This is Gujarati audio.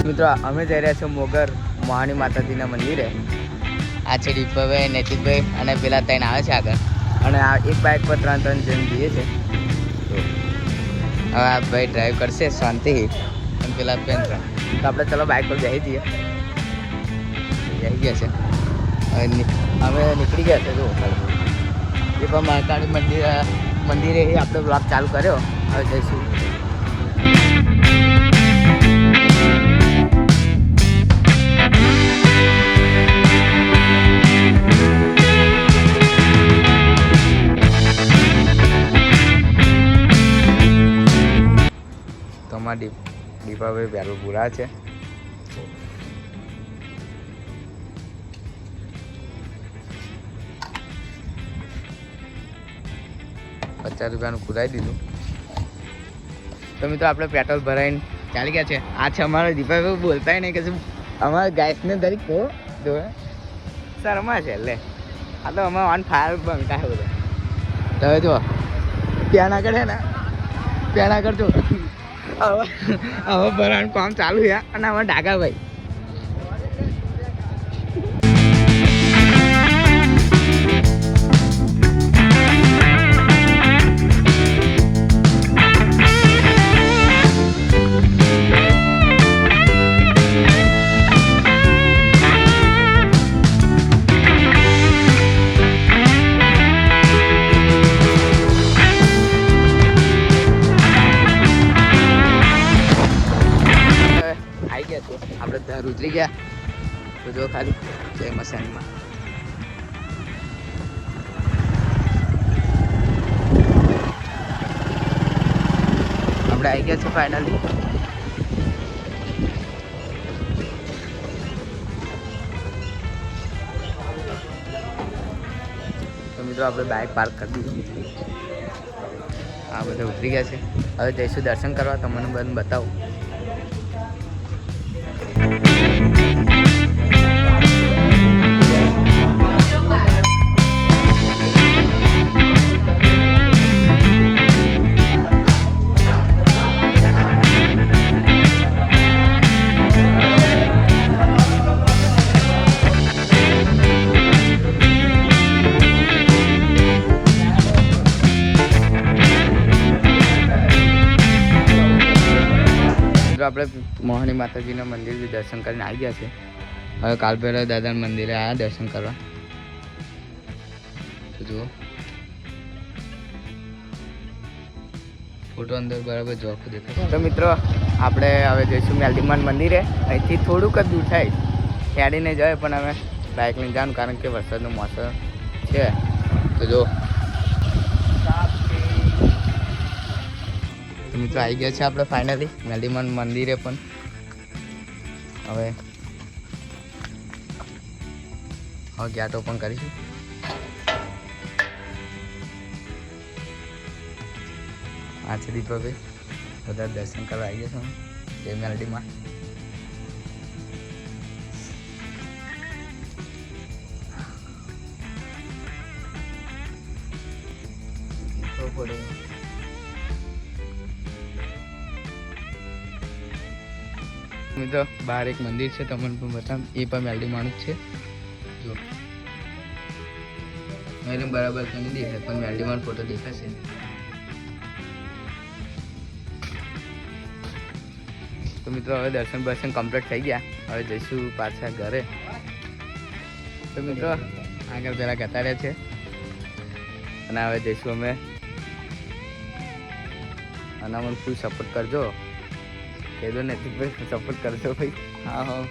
મિત્રો અમે જઈ રહ્યા છીએ મોગર મહાની માતાજીના મંદિરે. આ છે દીપકભાઈ, નૈતિકભાઈ અને પેલા ત્રણ આવે છે આગળ. અને આ એક બાઇક પર ત્રણ જણ જઈએ છે. હવે આ ભાઈ ડ્રાઈવ કરશે શાંતિ અને પેલા પેન ત્રણ. તો આપણે ચલો બાઇક પર જઈ જઈએ. જઈ ગયા છે હવે નીકળી ગયા છે. જો એ પણ મહાકાળી મંદિરે આપણે બ્લોગ ચાલુ કર્યો. હવે જઈશું. દીપાભાઈ પહેલું પૂરા છે. ₹50 પુરાઈ દીધું. તો મિત્રો આપણે પેટ્રોલ ભરાઈને ચાલી ગયા છે. આ છે અમારો દીપાભાઈ. બોલતા નહીં કે અમારા ગાયસને દરેક કહો જો શર્મા છે. એટલે આ તો અમારે ઓન ફાયર બંકા છે બધા. તો હવે જો ત્યાં આગળ છે ને, ત્યાં આગળ જો હવે ભરાવાનું કામ ચાલુ છે. અને અમારા ડાગાભાઈ આપણે ત્યાં ઉતરી ગયા. તો જો ખાલી જય મસાણીમાં આપણે આવી ગયા છે ફાઇનલી. તો મિત્રો આપણે બાઇક પાર્ક કરી દીધી. આ બધા ઉતરી ગયા છે. હવે જઈશું દર્શન કરવા. તમને બધું બતાવું. આપણે મોહની માતાજીના મંદિર દર્શન કરીને આવી ગયા છે. હવે કાલભૈરવ દાદાના મંદિરે આવ્યા દર્શન કરવા. તો જુઓ ફોટો અંદર બરાબર જોખું દેખાય. તો મિત્રો આપણે હવે જઈશું મેલડીમાન મંદિરે. અહીંથી થોડુંક જ દૂર થાય. ખેડીને જાય પણ અમે બાઇક લઈને જવાનું કારણ કે વરસાદનું મોસમ છે. તો જો મિત્રો આવી ગયા છે આપણે ફાઇનલી મેલડીમાન મંદિરે. પણ હવે ગેટ ઓપન કરીશું. આ છે દીપકભાઈ. બધા દર્શન કરવા આવી ગયા છે એ મેલડીમાં. મિત્રો બહાર એક મંદિર છે. તમને પણ બતાવ. એ પણ મેલડીમાનું જ છે. જો મેડમ બરાબર તો નહીં દેખાય પણ મેલડીમાન ફોટો દેખાશે. તો મિત્રો હવે દર્શન કમ્પ્લીટ થઈ ગયા. હવે જઈશું પાછા ઘરે. તો મિત્રો આગળ પેલા ગતાડ્યા છે અને હવે જઈશું અમે. અને મને ફૂલ સપોર્ટ કરજો. કહેજો નથી ભાઈ સપોર્ટ કરજો ભાઈ. હા હા